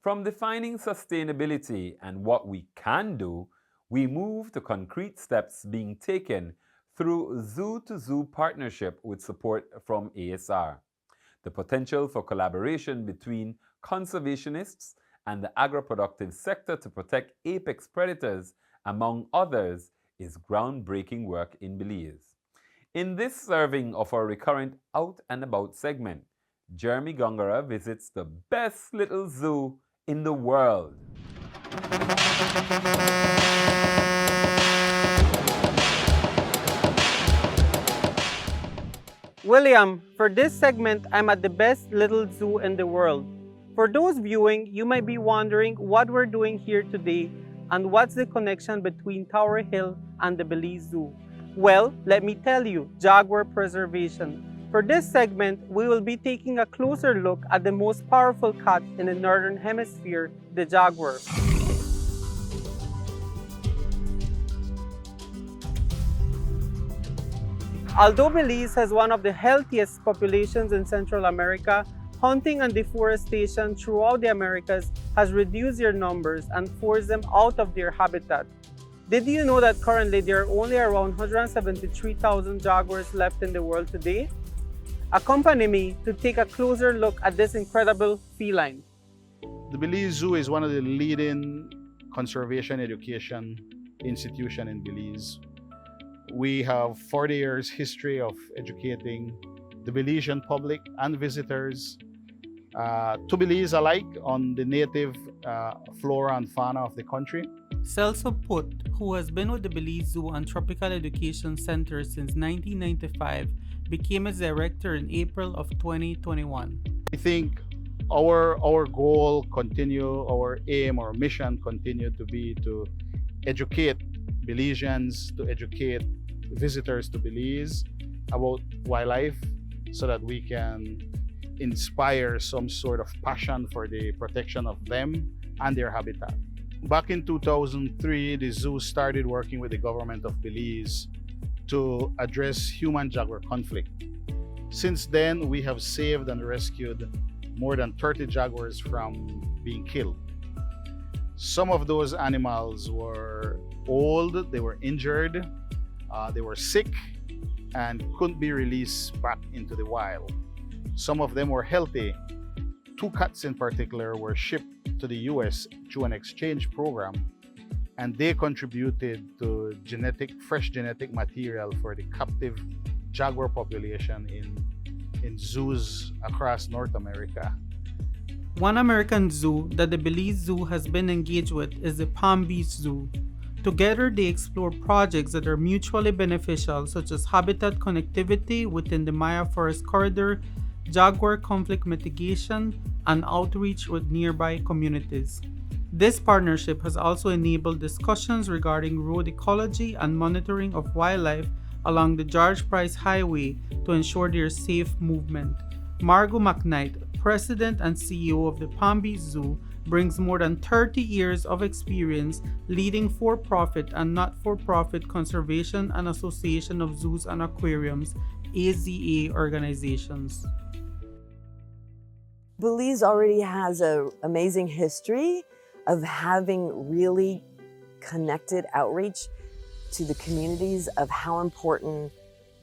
From defining sustainability and what we can do, we move to concrete steps being taken through zoo to zoo partnership with support from ASR. The potential for collaboration between conservationists and the agroproductive sector to protect apex predators, among others, is groundbreaking work in Belize. In this serving of our recurrent Out and About segment, Jeremy Gongora visits the best little zoo in the world. William, for this segment, I'm at the best little zoo in the world. For those viewing, you might be wondering what we're doing here today and what's the connection between Tower Hill and the Belize Zoo. Well, let me tell you, Jaguar preservation. For this segment, we will be taking a closer look at the most powerful cat in the Northern Hemisphere, the jaguar. Although Belize has one of the healthiest populations in Central America, hunting and deforestation throughout the Americas has reduced their numbers and forced them out of their habitat. Did you know that currently there are only around 173,000 jaguars left in the world today? Accompany me to take a closer look at this incredible feline. The Belize Zoo is one of the leading conservation education institutions in Belize. We have 40 years history of educating the Belizean public and visitors to Belize alike on the native flora and fauna of the country. Celso Put, who has been with the Belize Zoo and Tropical Education Center since 1995, became its director in April of 2021. I think our goal continue, our aim, our mission continue to be to educate Belizeans, to educate visitors to Belize about wildlife so that we can inspire some sort of passion for the protection of them and their habitat. Back in 2003, the zoo started working with the government of Belize to address human-jaguar conflict. Since then, we have saved and rescued more than 30 jaguars from being killed. Some of those animals were old, they were injured, they were sick, and couldn't be released back into the wild. Some of them were healthy. 2 cats in particular were shipped to the US through an exchange program, and they contributed to fresh genetic material for the captive jaguar population in zoos across North America. One American zoo that the Belize Zoo has been engaged with is the Palm Beach Zoo. Together, they explore projects that are mutually beneficial, such as habitat connectivity within the Maya Forest Corridor, jaguar conflict mitigation, and outreach with nearby communities. This partnership has also enabled discussions regarding road ecology and monitoring of wildlife along the George Price Highway to ensure their safe movement. Margot McKnight, President and CEO of the Palm Beach Zoo, brings more than 30 years of experience leading for-profit and not-for-profit conservation and association of zoos and aquariums (AZA) organizations. Belize already has an amazing history of having really connected outreach to the communities of how important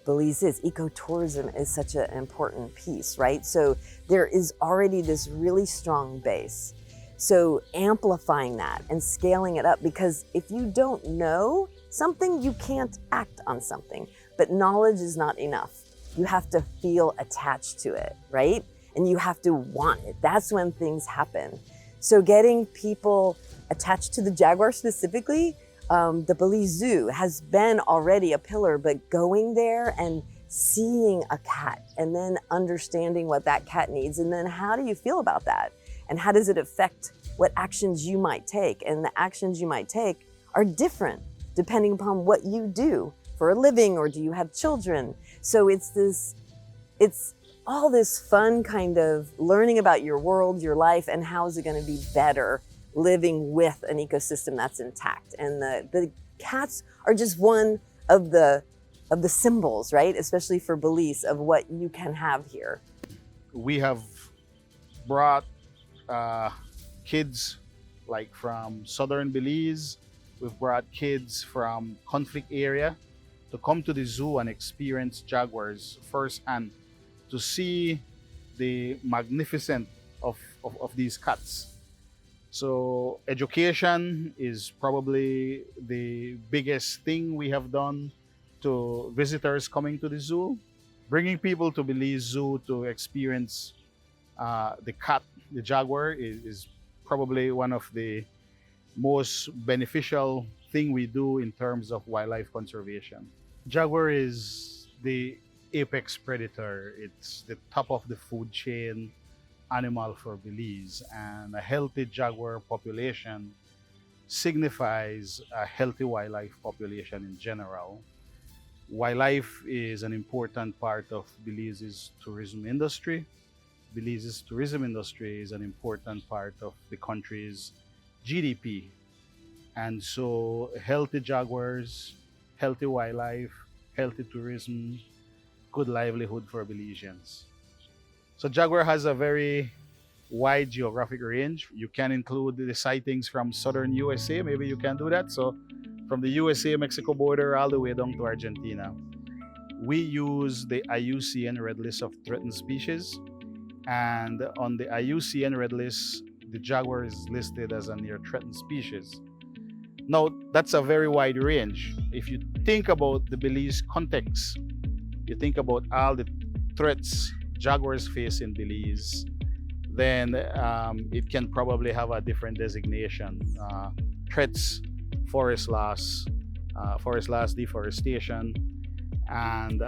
Belize is. Ecotourism is such an important piece, right? So there is already this really strong base. So amplifying that and scaling it up, because if you don't know something, you can't act on something. But knowledge is not enough. You have to feel attached to it, right? And you have to want it. That's when things happen. So getting people attached to the jaguar specifically, the Belize Zoo has been already a pillar, but going there and seeing a cat and then understanding what that cat needs, and then how do you feel about that? And how does it affect what actions you might take? And the actions you might take are different depending upon what you do for a living, or do you have children? So it's all this fun kind of learning about your world, your life, and how is it going to be better living with an ecosystem that's intact. And the cats are just one of the symbols, right? Especially for Belize, of what you can have here. We have brought kids like from southern Belize. We've brought kids from conflict area to come to the zoo and experience jaguars firsthand, to see the magnificence of these cats. So education is probably the biggest thing we have done to visitors coming to the zoo. Bringing people to Belize Zoo to experience the cat, the jaguar, is probably one of the most beneficial thing we do in terms of wildlife conservation. Jaguar is the apex predator. It's the top of the food chain animal for Belize, and a healthy jaguar population signifies a healthy wildlife population in general. Wildlife is an important part of Belize's tourism industry. Belize's tourism industry is an important part of the country's GDP. And so healthy jaguars, healthy wildlife, healthy tourism, good livelihood for Belizeans. So jaguar has a very wide geographic range. You can include the sightings from southern USA, maybe you can do that. So from the USA-Mexico border all the way down to Argentina. We use the IUCN Red List of Threatened Species, and on the IUCN Red List, the jaguar is listed as a near threatened species. Now, that's a very wide range. If you think about the Belize context, you think about all the threats jaguars face in Belize, then it can probably have a different designation. Threats, forest loss, deforestation, and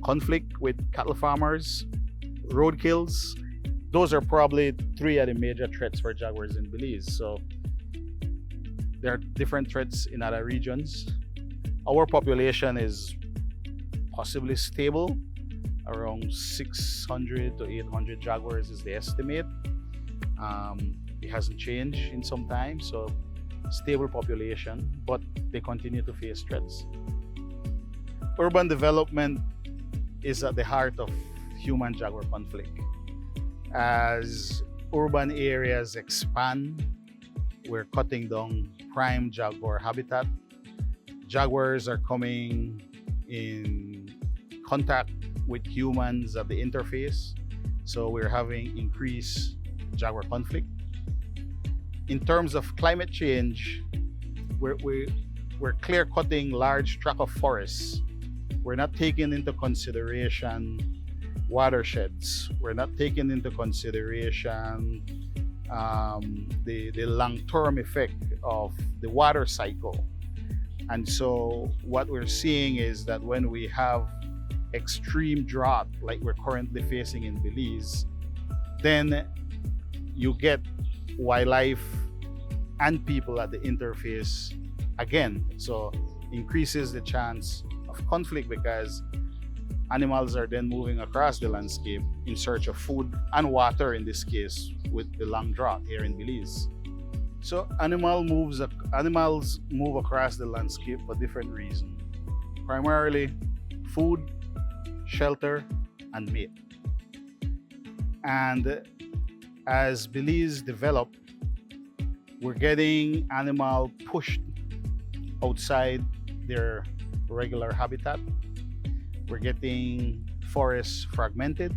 conflict with cattle farmers, roadkills. Those are probably three of the major threats for jaguars in Belize. So there are different threats in other regions. Our population is possibly stable. Around 600 to 800 jaguars is the estimate. It hasn't changed in some time, so stable population, but they continue to face threats. Urban development is at the heart of human-jaguar conflict. As urban areas expand, we're cutting down prime jaguar habitat. Jaguars are coming in contact with humans at the interface, so we're having increased jaguar conflict. In terms of climate change, we're clear-cutting large tracts of forests. We're not taking into consideration watersheds. We're not taking into consideration the long-term effect of the water cycle. And so what we're seeing is that when we have extreme drought like we're currently facing in Belize, then you get wildlife and people at the interface again. So increases the chance of conflict because animals are then moving across the landscape in search of food and water, in this case with the long drought here in Belize. So animals move across the landscape for different reasons. Primarily food, shelter, and mate. And as Belize develop, we're getting animals pushed outside their regular habitat. We're getting forests fragmented.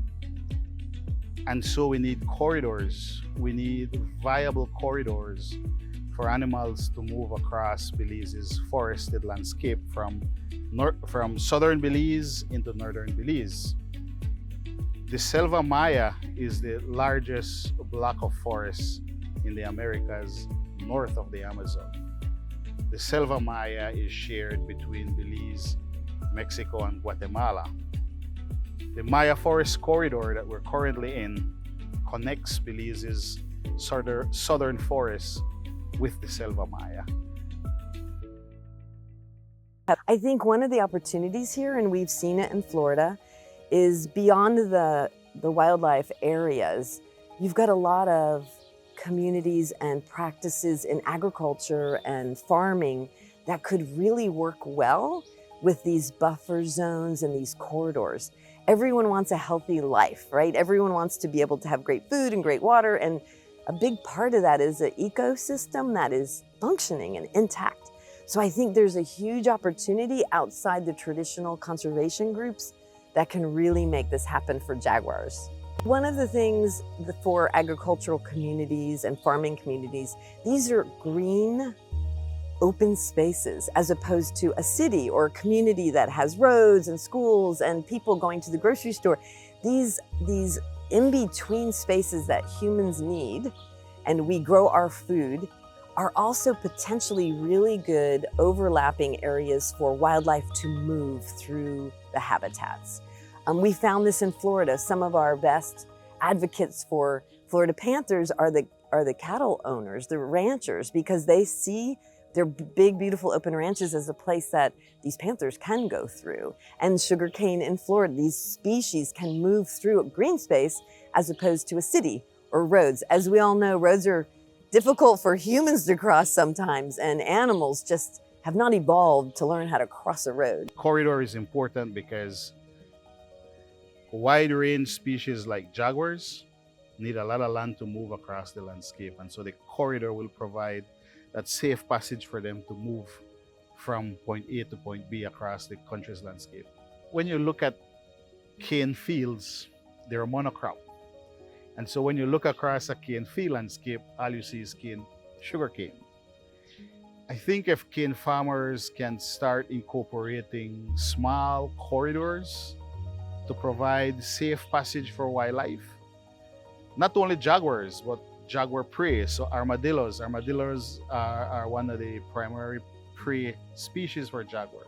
And so we need corridors. We need viable corridors for animals to move across Belize's forested landscape from southern Belize into northern Belize. The Selva Maya is the largest block of forest in the Americas north of the Amazon. The Selva Maya is shared between Belize, Mexico, and Guatemala. The Maya Forest Corridor that we're currently in connects Belize's southern forests with the Selva Maya. I think one of the opportunities here, and we've seen it in Florida, is beyond the wildlife areas. You've got a lot of communities and practices in agriculture and farming that could really work well with these buffer zones and these corridors. Everyone wants a healthy life, right? Everyone wants to be able to have great food and great water, and a big part of that is an ecosystem that is functioning and intact. So I think there's a huge opportunity outside the traditional conservation groups that can really make this happen for jaguars. One of the things for agricultural communities and farming communities, these are green, open spaces as opposed to a city or a community that has roads and schools and people going to the grocery store. These in-between spaces that humans need and we grow our food are also potentially really good overlapping areas for wildlife to move through the habitats. We found this in Florida. Some of our best advocates for Florida panthers are the cattle owners, the ranchers, because they see their big, beautiful open ranches as a place that these panthers can go through. And sugarcane in Florida, these species can move through a green space as opposed to a city or roads. As we all know, roads are difficult for humans to cross sometimes, and animals just have not evolved to learn how to cross a road. Corridor is important because wide range species like jaguars need a lot of land to move across the landscape, and so the corridor will provide that safe passage for them to move from point A to point B across the country's landscape. When you look at cane fields, they're a monocrop. And so when you look across a cane field landscape, all you see is sugarcane. I think if cane farmers can start incorporating small corridors to provide safe passage for wildlife, not only jaguars, but jaguar prey, so armadillos. Armadillos are one of the primary prey species for jaguar.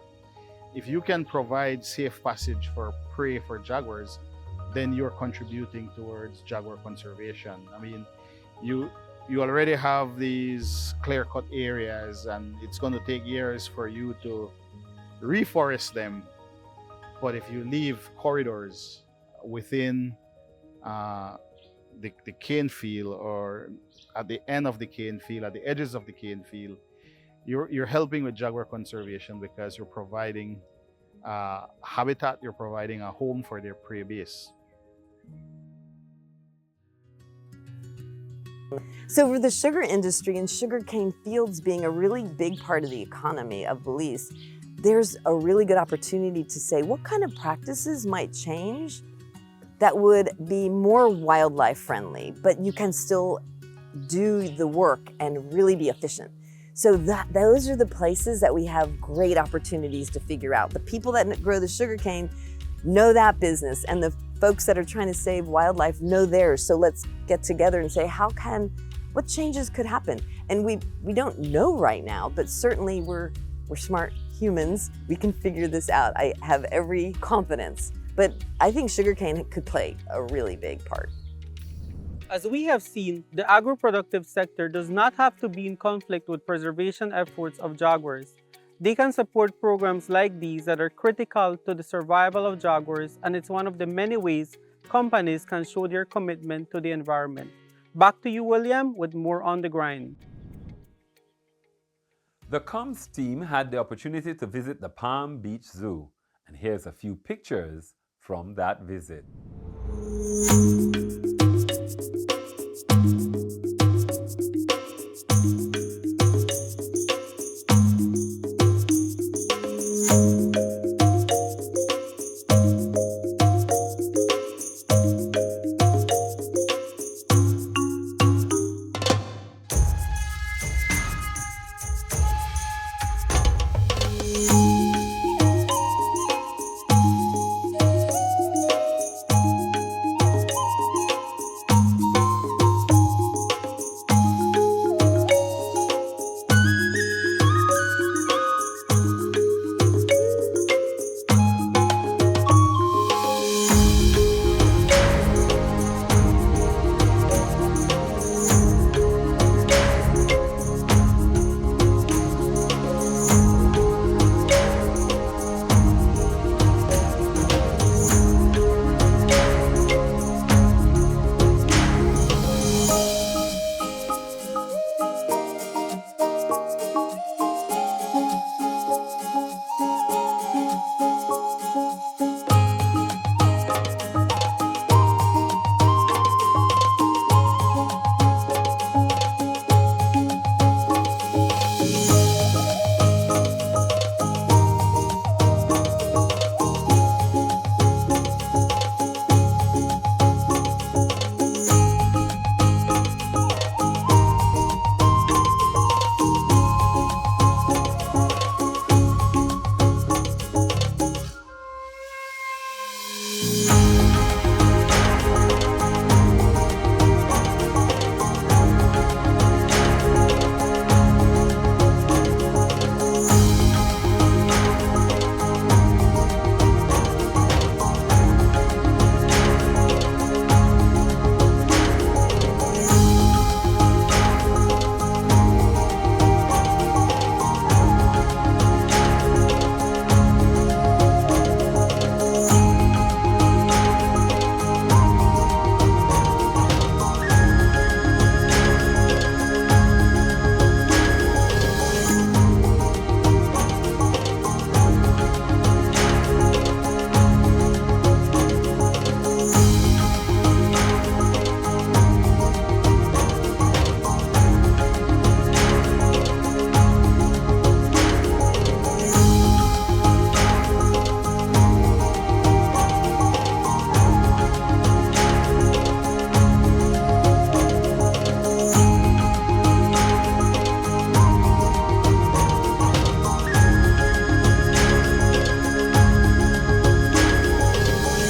If you can provide safe passage for prey for jaguars, then you're contributing towards jaguar conservation. I mean, you already have these clear-cut areas, and it's going to take years for you to reforest them. But if you leave corridors within the cane field, or at the end of the cane field, at the edges of the cane field, you're helping with jaguar conservation because you're providing habitat, you're providing a home for their prey base. So for the sugar industry and sugarcane fields being a really big part of the economy of Belize, there's a really good opportunity to say what kind of practices might change that would be more wildlife friendly, but you can still do the work and really be efficient. So those are the places that we have great opportunities to figure out. The people that grow the sugarcane know that business, and the folks that are trying to save wildlife know theirs. So let's get together and say, what changes could happen? And we don't know right now, but certainly we're smart humans. We can figure this out. I have every confidence. But I think sugarcane could play a really big part. As we have seen, the agro-productive sector does not have to be in conflict with preservation efforts of jaguars. They can support programs like these that are critical to the survival of jaguars, and it's one of the many ways companies can show their commitment to the environment. Back to you, William, with more on the grind. The comms team had the opportunity to visit the Palm Beach Zoo, and here's a few pictures from that visit.